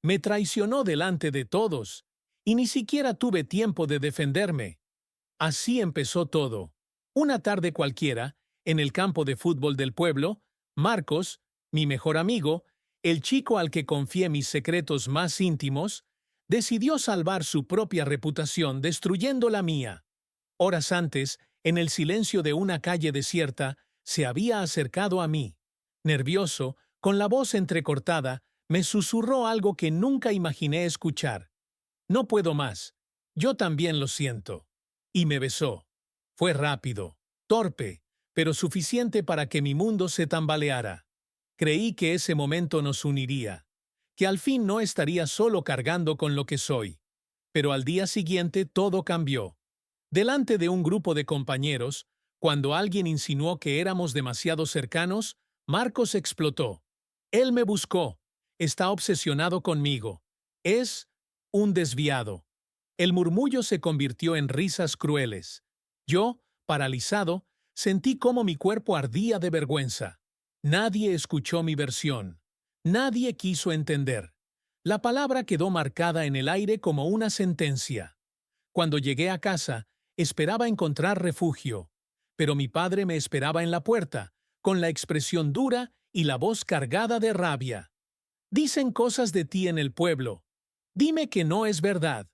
Me traicionó delante de todos, y ni siquiera tuve tiempo de defenderme. Así empezó todo. Una tarde cualquiera, en el campo de fútbol del pueblo, Marcos, mi mejor amigo, el chico al que confié mis secretos más íntimos, decidió salvar su propia reputación destruyendo la mía. Horas antes, en el silencio de una calle desierta, se había acercado a mí. Nervioso, con la voz entrecortada, me susurró algo que nunca imaginé escuchar. No puedo más. Yo también lo siento. Y me besó. Fue rápido, torpe, pero suficiente para que mi mundo se tambaleara. Creí que ese momento nos uniría, que al fin no estaría solo cargando con lo que soy. Pero al día siguiente todo cambió. Delante de un grupo de compañeros, cuando alguien insinuó que éramos demasiado cercanos, Marcos explotó. Él me buscó. Está obsesionado conmigo. Es un desviado. El murmullo se convirtió en risas crueles. Yo, paralizado, sentí cómo mi cuerpo ardía de vergüenza. Nadie escuchó mi versión. Nadie quiso entender. La palabra quedó marcada en el aire como una sentencia. Cuando llegué a casa, esperaba encontrar refugio, pero mi padre me esperaba en la puerta, con la expresión dura y la voz cargada de rabia. Dicen cosas de ti en el pueblo. Dime que no es verdad.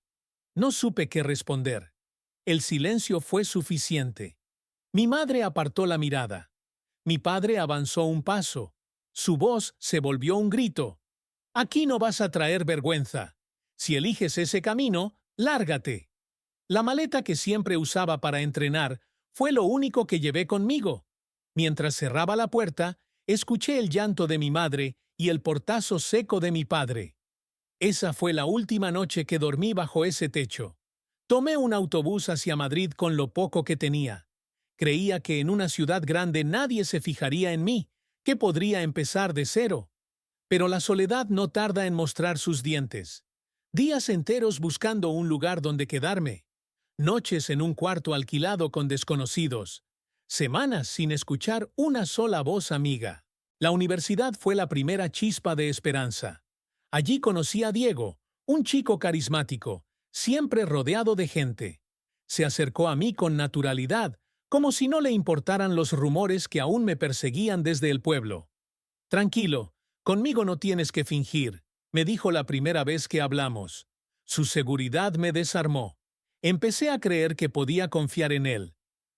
No supe qué responder. El silencio fue suficiente. Mi madre apartó la mirada. Mi padre avanzó un paso. Su voz se volvió un grito. Aquí no vas a traer vergüenza. Si eliges ese camino, lárgate. La maleta que siempre usaba para entrenar fue lo único que llevé conmigo. Mientras cerraba la puerta, escuché el llanto de mi madre y el portazo seco de mi padre. Esa fue la última noche que dormí bajo ese techo. Tomé un autobús hacia Madrid con lo poco que tenía. Creía que en una ciudad grande nadie se fijaría en mí, que podría empezar de cero. Pero la soledad no tarda en mostrar sus dientes. Días enteros buscando un lugar donde quedarme. Noches en un cuarto alquilado con desconocidos. Semanas sin escuchar una sola voz amiga. La universidad fue la primera chispa de esperanza. Allí conocí a Diego, un chico carismático, siempre rodeado de gente. Se acercó a mí con naturalidad, como si no le importaran los rumores que aún me perseguían desde el pueblo. Tranquilo, conmigo no tienes que fingir, me dijo la primera vez que hablamos. Su seguridad me desarmó. Empecé a creer que podía confiar en él.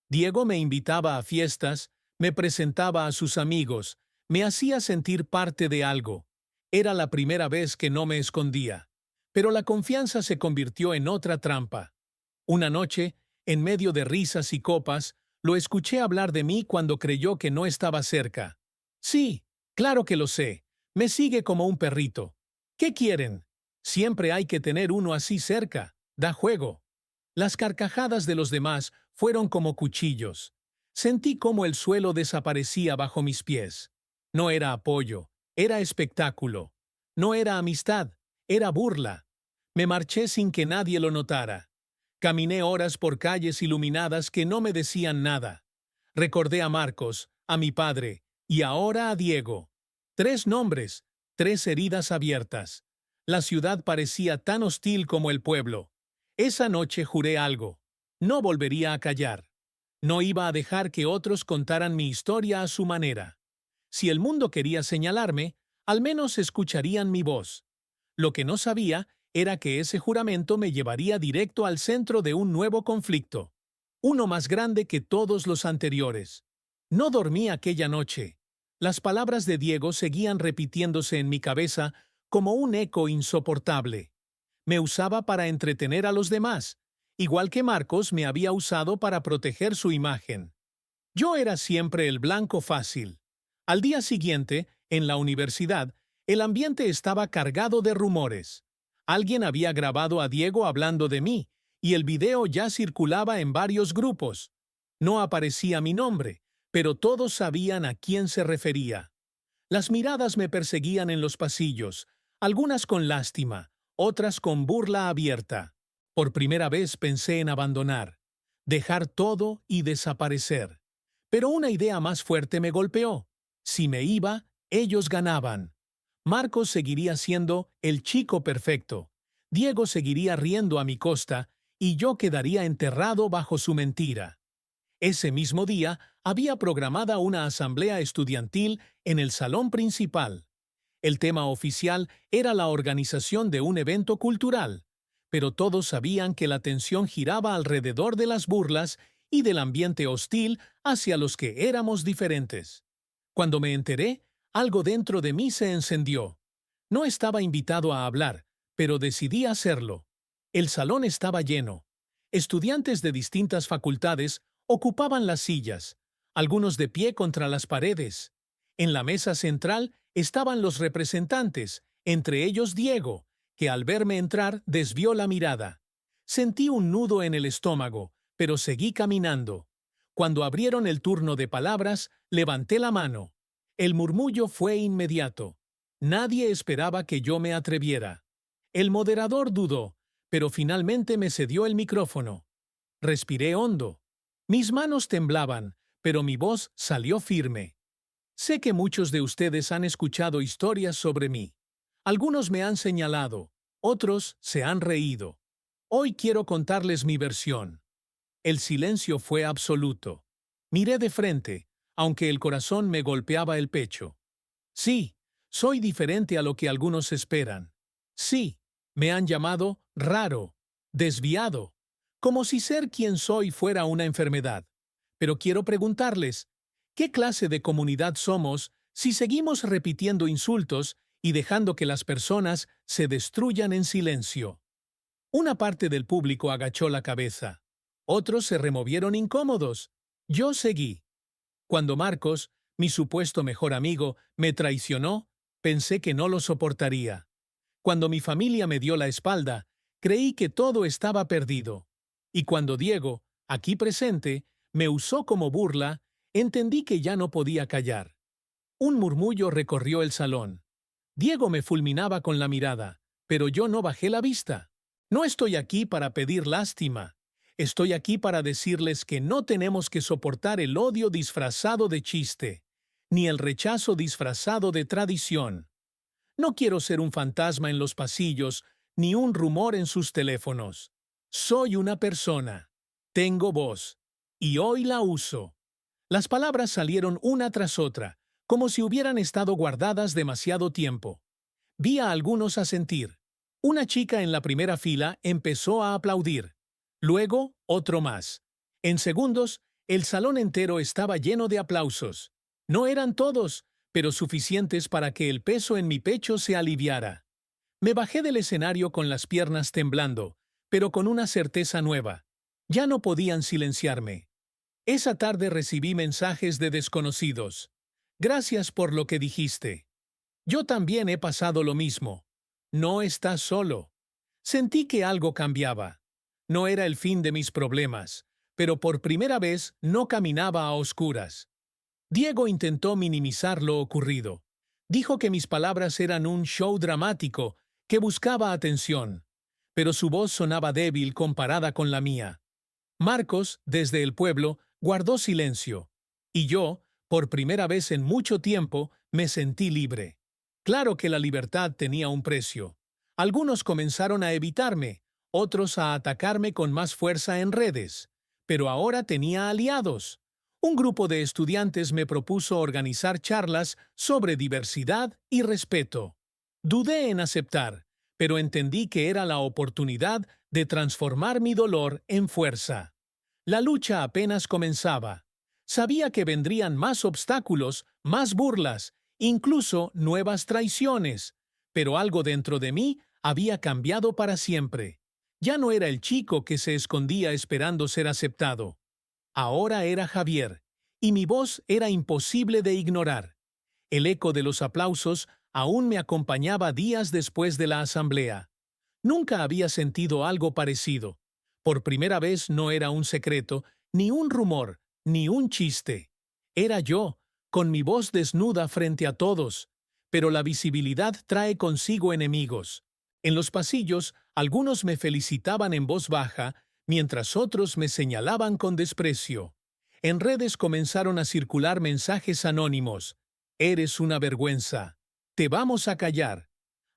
Diego me invitaba a fiestas, me presentaba a sus amigos, me hacía sentir parte de algo. Era la primera vez que no me escondía. Pero la confianza se convirtió en otra trampa. Una noche, en medio de risas y copas, lo escuché hablar de mí cuando creyó que no estaba cerca. Sí, claro que lo sé. Me sigue como un perrito. ¿Qué quieren? Siempre hay que tener uno así cerca. Da juego. Las carcajadas de los demás fueron como cuchillos. Sentí cómo el suelo desaparecía bajo mis pies. No era apoyo, era espectáculo. No era amistad, era burla. Me marché sin que nadie lo notara. Caminé horas por calles iluminadas que no me decían nada. Recordé a Marcos, a mi padre, y ahora a Diego. 3 nombres, 3 heridas abiertas. La ciudad parecía tan hostil como el pueblo. Esa noche juré algo. No volvería a callar. No iba a dejar que otros contaran mi historia a su manera. Si el mundo quería señalarme, al menos escucharían mi voz. Lo que no sabía era que ese juramento me llevaría directo al centro de un nuevo conflicto. Uno más grande que todos los anteriores. No dormí aquella noche. Las palabras de Diego seguían repitiéndose en mi cabeza como un eco insoportable. Me usaba para entretener a los demás, igual que Marcos me había usado para proteger su imagen. Yo era siempre el blanco fácil. Al día siguiente, en la universidad, el ambiente estaba cargado de rumores. Alguien había grabado a Diego hablando de mí, y el video ya circulaba en varios grupos. No aparecía mi nombre, pero todos sabían a quién se refería. Las miradas me perseguían en los pasillos, algunas con lástima, otras con burla abierta. Por primera vez pensé en abandonar, dejar todo y desaparecer. Pero una idea más fuerte me golpeó. Si me iba, ellos ganaban. Marcos seguiría siendo el chico perfecto. Diego seguiría riendo a mi costa y yo quedaría enterrado bajo su mentira. Ese mismo día había programada una asamblea estudiantil en el salón principal. El tema oficial era la organización de un evento cultural, pero todos sabían que la atención giraba alrededor de las burlas y del ambiente hostil hacia los que éramos diferentes. Cuando me enteré, algo dentro de mí se encendió. No estaba invitado a hablar, pero decidí hacerlo. El salón estaba lleno. Estudiantes de distintas facultades ocupaban las sillas, algunos de pie contra las paredes. En la mesa central estaban los representantes, entre ellos Diego, que al verme entrar desvió la mirada. Sentí un nudo en el estómago, pero seguí caminando. Cuando abrieron el turno de palabras, levanté la mano. El murmullo fue inmediato. Nadie esperaba que yo me atreviera. El moderador dudó, pero finalmente me cedió el micrófono. Respiré hondo. Mis manos temblaban, pero mi voz salió firme. Sé que muchos de ustedes han escuchado historias sobre mí. Algunos me han señalado, otros se han reído. Hoy quiero contarles mi versión. El silencio fue absoluto. Miré de frente, aunque el corazón me golpeaba el pecho. Sí, soy diferente a lo que algunos esperan. Sí, me han llamado raro, desviado, como si ser quien soy fuera una enfermedad. Pero quiero preguntarles, ¿qué clase de comunidad somos si seguimos repitiendo insultos y dejando que las personas se destruyan en silencio? Una parte del público agachó la cabeza. Otros se removieron incómodos. Yo seguí. Cuando Marcos, mi supuesto mejor amigo, me traicionó, pensé que no lo soportaría. Cuando mi familia me dio la espalda, creí que todo estaba perdido. Y cuando Diego, aquí presente, me usó como burla, entendí que ya no podía callar. Un murmullo recorrió el salón. Diego me fulminaba con la mirada, pero yo no bajé la vista. No estoy aquí para pedir lástima. Estoy aquí para decirles que no tenemos que soportar el odio disfrazado de chiste, ni el rechazo disfrazado de tradición. No quiero ser un fantasma en los pasillos, ni un rumor en sus teléfonos. Soy una persona. Tengo voz. Y hoy la uso. Las palabras salieron una tras otra, como si hubieran estado guardadas demasiado tiempo. Vi a algunos asentir. Una chica en la primera fila empezó a aplaudir. Luego, otro más. En segundos, el salón entero estaba lleno de aplausos. No eran todos, pero suficientes para que el peso en mi pecho se aliviara. Me bajé del escenario con las piernas temblando, pero con una certeza nueva. Ya no podían silenciarme. Esa tarde recibí mensajes de desconocidos. Gracias por lo que dijiste. Yo también he pasado lo mismo. No estás solo. Sentí que algo cambiaba. No era el fin de mis problemas, pero por primera vez no caminaba a oscuras. Diego intentó minimizar lo ocurrido. Dijo que mis palabras eran un show dramático que buscaba atención, pero su voz sonaba débil comparada con la mía. Marcos, desde el pueblo, guardó silencio, y yo, por primera vez en mucho tiempo, me sentí libre. Claro que la libertad tenía un precio. Algunos comenzaron a evitarme, otros a atacarme con más fuerza en redes. Pero ahora tenía aliados. Un grupo de estudiantes me propuso organizar charlas sobre diversidad y respeto. Dudé en aceptar, pero entendí que era la oportunidad de transformar mi dolor en fuerza. La lucha apenas comenzaba. Sabía que vendrían más obstáculos, más burlas, incluso nuevas traiciones, pero algo dentro de mí había cambiado para siempre. Ya no era el chico que se escondía esperando ser aceptado. Ahora era Javier, y mi voz era imposible de ignorar. El eco de los aplausos aún me acompañaba días después de la asamblea. Nunca había sentido algo parecido. Por primera vez no era un secreto, ni un rumor, ni un chiste. Era yo, con mi voz desnuda frente a todos. Pero la visibilidad trae consigo enemigos. En los pasillos, algunos me felicitaban en voz baja, mientras otros me señalaban con desprecio. En redes comenzaron a circular mensajes anónimos. Eres una vergüenza. Te vamos a callar.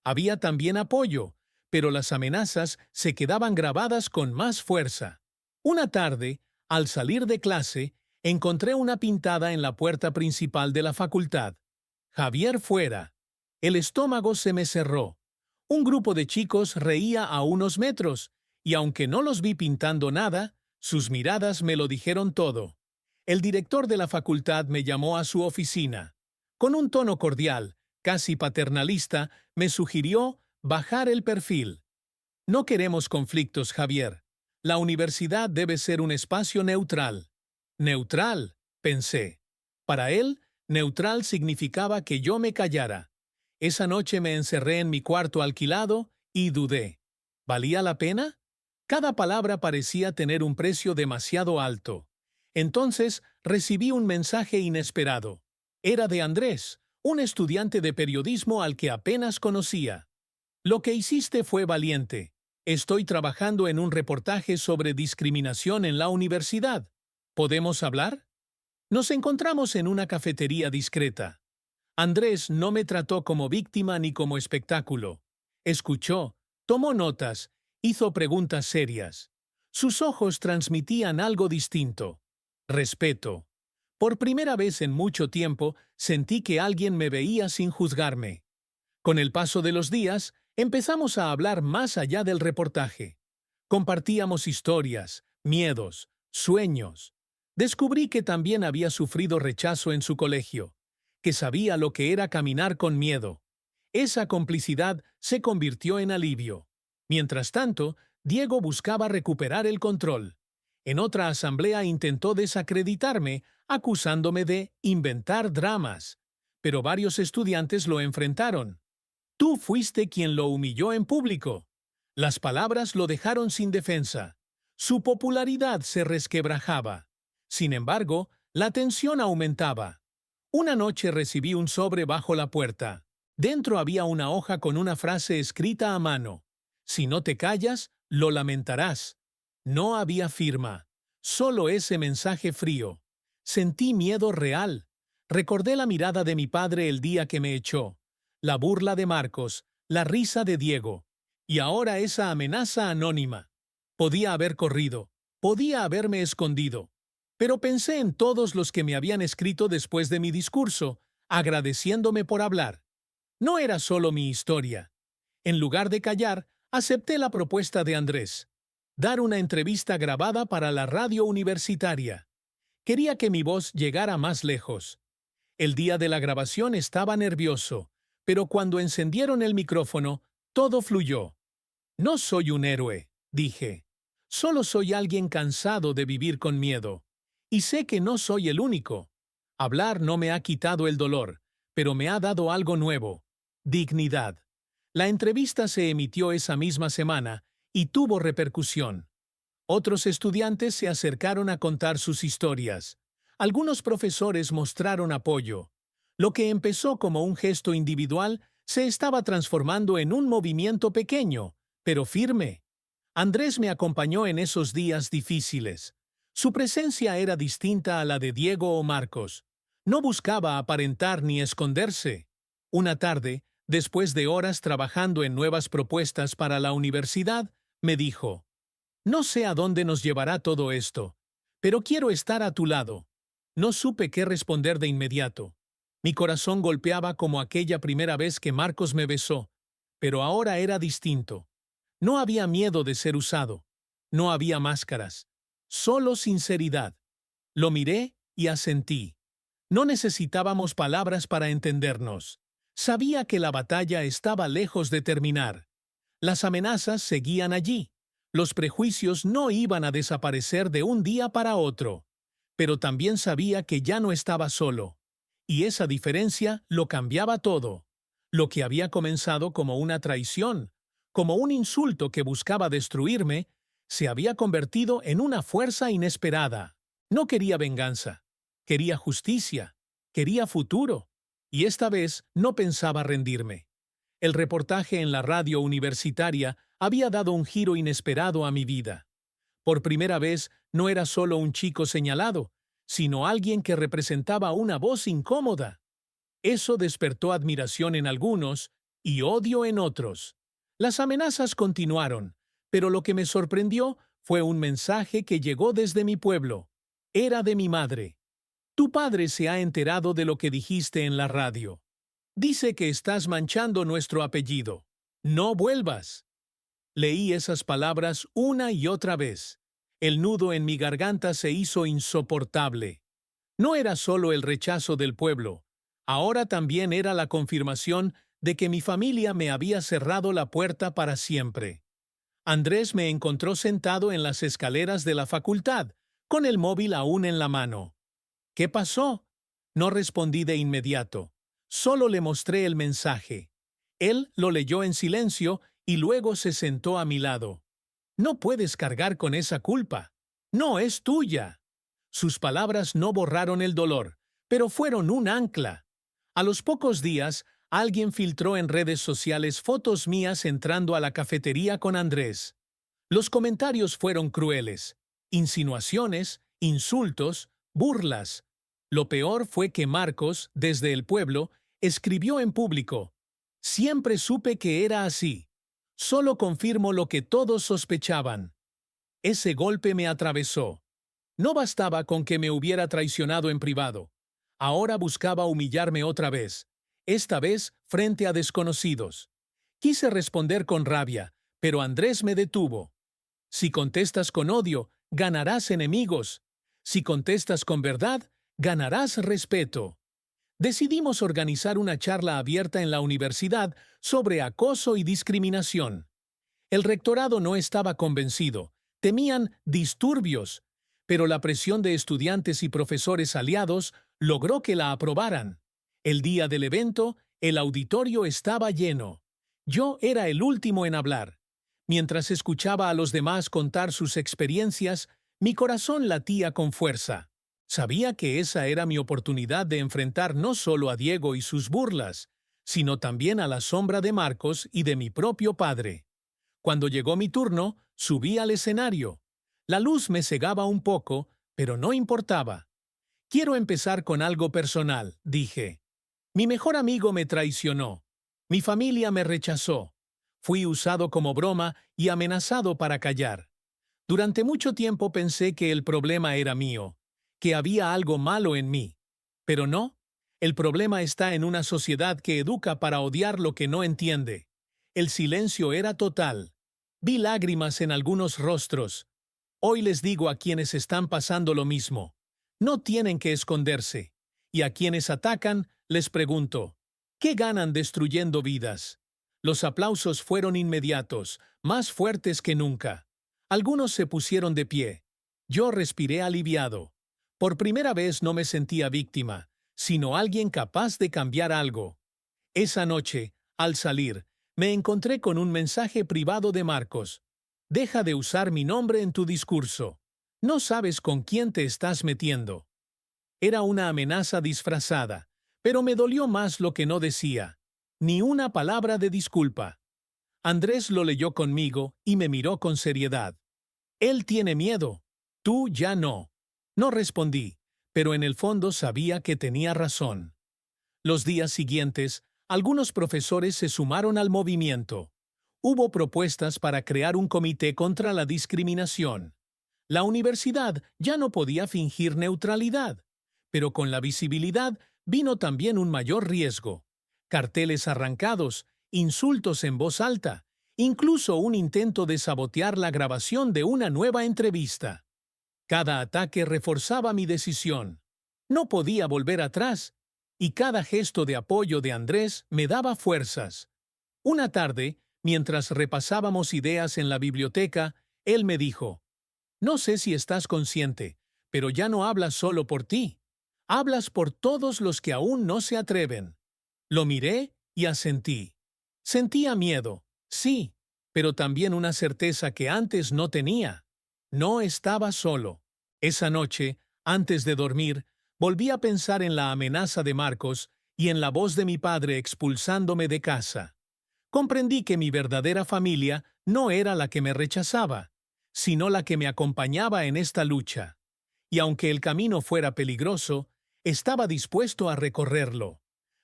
Había también apoyo, pero las amenazas se quedaban grabadas con más fuerza. Una tarde, al salir de clase, encontré una pintada en la puerta principal de la facultad. Javier fuera. El estómago se me cerró. Un grupo de chicos reía a unos metros, y aunque no los vi pintando nada, sus miradas me lo dijeron todo. El director de la facultad me llamó a su oficina. Con un tono cordial, casi paternalista, me sugirió bajar el perfil. No queremos conflictos, Javier. La universidad debe ser un espacio neutral. Neutral, pensé. Para él, neutral significaba que yo me callara. Esa noche me encerré en mi cuarto alquilado y dudé. ¿Valía la pena? Cada palabra parecía tener un precio demasiado alto. Entonces recibí un mensaje inesperado. Era de Andrés, un estudiante de periodismo al que apenas conocía. Lo que hiciste fue valiente. Estoy trabajando en un reportaje sobre discriminación en la universidad. ¿Podemos hablar? Nos encontramos en una cafetería discreta. Andrés no me trató como víctima ni como espectáculo. Escuchó, tomó notas, hizo preguntas serias. Sus ojos transmitían algo distinto. Respeto. Por primera vez en mucho tiempo sentí que alguien me veía sin juzgarme. Con el paso de los días, empezamos a hablar más allá del reportaje. Compartíamos historias, miedos, sueños. Descubrí que también había sufrido rechazo en su colegio, que sabía lo que era caminar con miedo. Esa complicidad se convirtió en alivio. Mientras tanto, Diego buscaba recuperar el control. En otra asamblea intentó desacreditarme, acusándome de inventar dramas. Pero varios estudiantes lo enfrentaron. Tú fuiste quien lo humilló en público. Las palabras lo dejaron sin defensa. Su popularidad se resquebrajaba. Sin embargo, la tensión aumentaba. Una noche recibí un sobre bajo la puerta. Dentro había una hoja con una frase escrita a mano. Si no te callas, lo lamentarás. No había firma. Solo ese mensaje frío. Sentí miedo real. Recordé la mirada de mi padre el día que me echó, la burla de Marcos, la risa de Diego, y ahora esa amenaza anónima. Podía haber corrido, podía haberme escondido, pero pensé en todos los que me habían escrito después de mi discurso, agradeciéndome por hablar. No era solo mi historia. En lugar de callar, acepté la propuesta de Andrés. Dar una entrevista grabada para la radio universitaria. Quería que mi voz llegara más lejos. El día de la grabación estaba nervioso, pero cuando encendieron el micrófono, todo fluyó. No soy un héroe, dije. Solo soy alguien cansado de vivir con miedo. Y sé que no soy el único. Hablar no me ha quitado el dolor, pero me ha dado algo nuevo: dignidad. La entrevista se emitió esa misma semana y tuvo repercusión. Otros estudiantes se acercaron a contar sus historias. Algunos profesores mostraron apoyo. Lo que empezó como un gesto individual se estaba transformando en un movimiento pequeño, pero firme. Andrés me acompañó en esos días difíciles. Su presencia era distinta a la de Diego o Marcos. No buscaba aparentar ni esconderse. Una tarde, después de horas trabajando en nuevas propuestas para la universidad, me dijo: no sé a dónde nos llevará todo esto, pero quiero estar a tu lado. No supe qué responder de inmediato. Mi corazón golpeaba como aquella primera vez que Marcos me besó, pero ahora era distinto. No había miedo de ser usado. No había máscaras. Solo sinceridad. Lo miré y asentí. No necesitábamos palabras para entendernos. Sabía que la batalla estaba lejos de terminar. Las amenazas seguían allí. Los prejuicios no iban a desaparecer de un día para otro. Pero también sabía que ya no estaba solo. Y esa diferencia lo cambiaba todo. Lo que había comenzado como una traición, como un insulto que buscaba destruirme, se había convertido en una fuerza inesperada. No quería venganza. Quería justicia. Quería futuro. Y esta vez no pensaba rendirme. El reportaje en la radio universitaria había dado un giro inesperado a mi vida. Por primera vez no era solo un chico señalado, sino alguien que representaba una voz incómoda. Eso despertó admiración en algunos y odio en otros. Las amenazas continuaron, pero lo que me sorprendió fue un mensaje que llegó desde mi pueblo. Era de mi madre. Tu padre se ha enterado de lo que dijiste en la radio. Dice que estás manchando nuestro apellido. No vuelvas. Leí esas palabras una y otra vez. El nudo en mi garganta se hizo insoportable. No era solo el rechazo del pueblo, ahora también era la confirmación de que mi familia me había cerrado la puerta para siempre. Andrés me encontró sentado en las escaleras de la facultad, con el móvil aún en la mano. ¿Qué pasó? No respondí de inmediato. Solo le mostré el mensaje. Él lo leyó en silencio y luego se sentó a mi lado. No puedes cargar con esa culpa. No es tuya. Sus palabras no borraron el dolor, pero fueron un ancla. A los pocos días, alguien filtró en redes sociales fotos mías entrando a la cafetería con Andrés. Los comentarios fueron crueles. Insinuaciones, insultos, burlas. Lo peor fue que Marcos, desde el pueblo, escribió en público: «Siempre supe que era así. Solo confirmo lo que todos sospechaban». Ese golpe me atravesó. No bastaba con que me hubiera traicionado en privado. Ahora buscaba humillarme otra vez, esta vez frente a desconocidos. Quise responder con rabia, pero Andrés me detuvo. Si contestas con odio, ganarás enemigos. Si contestas con verdad, ganarás respeto. Decidimos organizar una charla abierta en la universidad sobre acoso y discriminación. El rectorado no estaba convencido, temían disturbios, pero la presión de estudiantes y profesores aliados logró que la aprobaran. El día del evento, el auditorio estaba lleno. Yo era el último en hablar. Mientras escuchaba a los demás contar sus experiencias, mi corazón latía con fuerza. Sabía que esa era mi oportunidad de enfrentar no solo a Diego y sus burlas, sino también a la sombra de Marcos y de mi propio padre. Cuando llegó mi turno, subí al escenario. La luz me cegaba un poco, pero no importaba. Quiero empezar con algo personal, dije. Mi mejor amigo me traicionó. Mi familia me rechazó. Fui usado como broma y amenazado para callar. Durante mucho tiempo pensé que el problema era mío, que había algo malo en mí. Pero no, el problema está en una sociedad que educa para odiar lo que no entiende. El silencio era total. Vi lágrimas en algunos rostros. Hoy les digo a quienes están pasando lo mismo: no tienen que esconderse. Y a quienes atacan, les pregunto: ¿qué ganan destruyendo vidas? Los aplausos fueron inmediatos, más fuertes que nunca. Algunos se pusieron de pie. Yo respiré aliviado. Por primera vez no me sentía víctima, sino alguien capaz de cambiar algo. Esa noche, al salir, me encontré con un mensaje privado de Marcos. Deja de usar mi nombre en tu discurso. No sabes con quién te estás metiendo. Era una amenaza disfrazada, pero me dolió más lo que no decía. Ni una palabra de disculpa. Andrés lo leyó conmigo y me miró con seriedad. Él tiene miedo. Tú ya no. No respondí, pero en el fondo sabía que tenía razón. Los días siguientes, algunos profesores se sumaron al movimiento. Hubo propuestas para crear un comité contra la discriminación. La universidad ya no podía fingir neutralidad, pero con la visibilidad vino también un mayor riesgo. Carteles arrancados, insultos en voz alta, incluso un intento de sabotear la grabación de una nueva entrevista. Cada ataque reforzaba mi decisión. No podía volver atrás, y cada gesto de apoyo de Andrés me daba fuerzas. Una tarde, mientras repasábamos ideas en la biblioteca, él me dijo: «No sé si estás consciente, pero ya no hablas solo por ti. Hablas por todos los que aún no se atreven». Lo miré y asentí. Sentía miedo, sí, pero también una certeza que antes no tenía. No estaba solo. Esa noche, antes de dormir, volví a pensar en la amenaza de Marcos y en la voz de mi padre expulsándome de casa. Comprendí que mi verdadera familia no era la que me rechazaba, sino la que me acompañaba en esta lucha. Y aunque el camino fuera peligroso, estaba dispuesto a recorrerlo.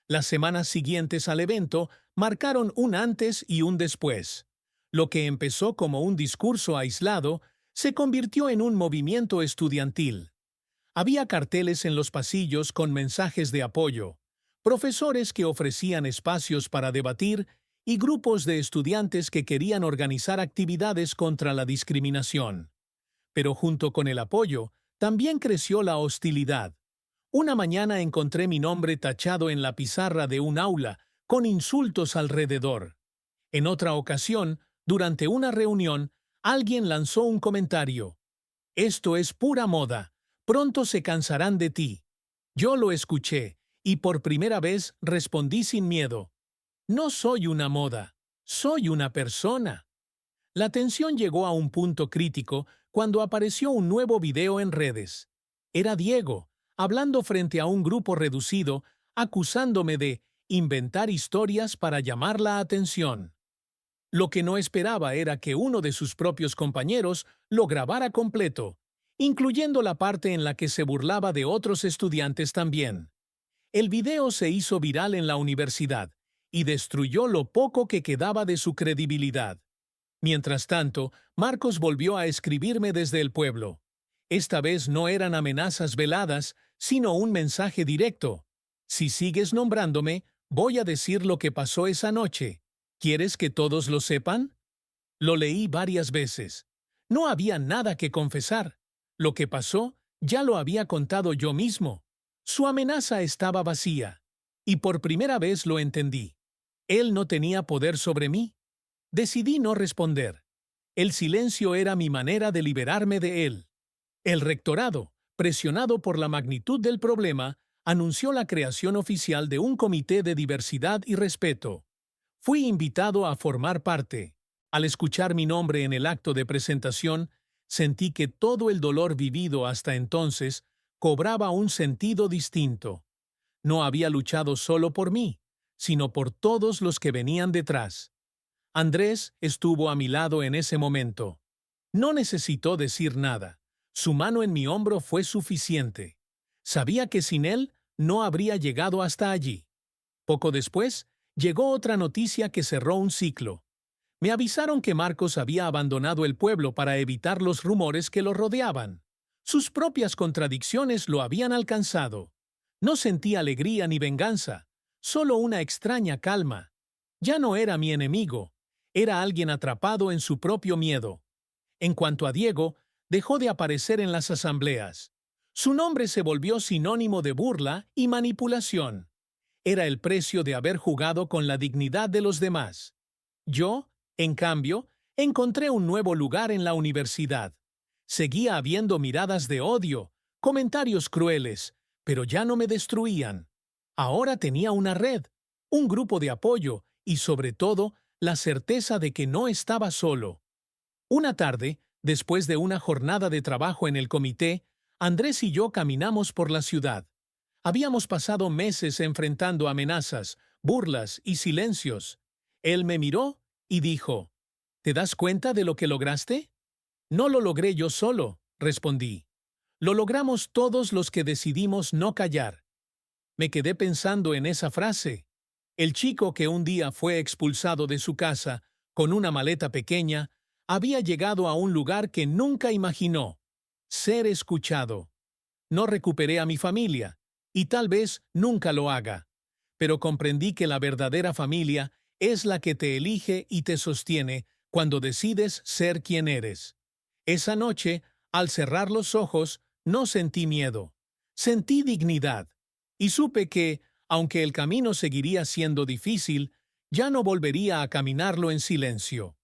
Las semanas siguientes al evento marcaron un antes y un después. Lo que empezó como un discurso aislado se convirtió en un movimiento estudiantil. Había carteles en los pasillos con mensajes de apoyo, profesores que ofrecían espacios para debatir y grupos de estudiantes que querían organizar actividades contra la discriminación. Pero junto con el apoyo, también creció la hostilidad. Una mañana encontré mi nombre tachado en la pizarra de un aula, con insultos alrededor. En otra ocasión, durante una reunión, alguien lanzó un comentario. «Esto es pura moda. Pronto se cansarán de ti». Yo lo escuché, y por primera vez respondí sin miedo. «No soy una moda. Soy una persona». La tensión llegó a un punto crítico cuando apareció un nuevo video en redes. Era Diego, hablando frente a un grupo reducido, acusándome de inventar historias para llamar la atención. Lo que no esperaba era que uno de sus propios compañeros lo grabara completo, incluyendo la parte en la que se burlaba de otros estudiantes también. El video se hizo viral en la universidad y destruyó lo poco que quedaba de su credibilidad. Mientras tanto, Marcos volvió a escribirme desde el pueblo. Esta vez no eran amenazas veladas, sino un mensaje directo. «Si sigues nombrándome, voy a decir lo que pasó esa noche. ¿Quieres que todos lo sepan?». Lo leí varias veces. No había nada que confesar. Lo que pasó ya lo había contado yo mismo. Su amenaza estaba vacía. Y por primera vez lo entendí. Él no tenía poder sobre mí. Decidí no responder. El silencio era mi manera de liberarme de él. El rectorado, presionado por la magnitud del problema, anunció la creación oficial de un comité de diversidad y respeto. Fui invitado a formar parte. Al escuchar mi nombre en el acto de presentación, sentí que todo el dolor vivido hasta entonces cobraba un sentido distinto. No había luchado solo por mí, sino por todos los que venían detrás. Andrés estuvo a mi lado en ese momento. No necesitó decir nada. Su mano en mi hombro fue suficiente. Sabía que sin él no habría llegado hasta allí. Poco después, llegó otra noticia que cerró un ciclo. Me avisaron que Marcos había abandonado el pueblo para evitar los rumores que lo rodeaban. Sus propias contradicciones lo habían alcanzado. No sentí alegría ni venganza, solo una extraña calma. Ya no era mi enemigo. Era alguien atrapado en su propio miedo. En cuanto a Diego, dejó de aparecer en las asambleas. Su nombre se volvió sinónimo de burla y manipulación. Era el precio de haber jugado con la dignidad de los demás. Yo, en cambio, encontré un nuevo lugar en la universidad. Seguía habiendo miradas de odio, comentarios crueles, pero ya no me destruían. Ahora tenía una red, un grupo de apoyo y, sobre todo, la certeza de que no estaba solo. Una tarde, después de una jornada de trabajo en el comité, Andrés y yo caminamos por la ciudad. Habíamos pasado meses enfrentando amenazas, burlas y silencios. Él me miró y dijo, «¿Te das cuenta de lo que lograste?». «No lo logré yo solo», respondí. «Lo logramos todos los que decidimos no callar». Me quedé pensando en esa frase. El chico que un día fue expulsado de su casa con una maleta pequeña había llegado a un lugar que nunca imaginó: ser escuchado. No recuperé a mi familia, y tal vez nunca lo haga, pero comprendí que la verdadera familia es la que te elige y te sostiene cuando decides ser quien eres. Esa noche, al cerrar los ojos, no sentí miedo. Sentí dignidad. Y supe que, aunque el camino seguiría siendo difícil, ya no volvería a caminarlo en silencio.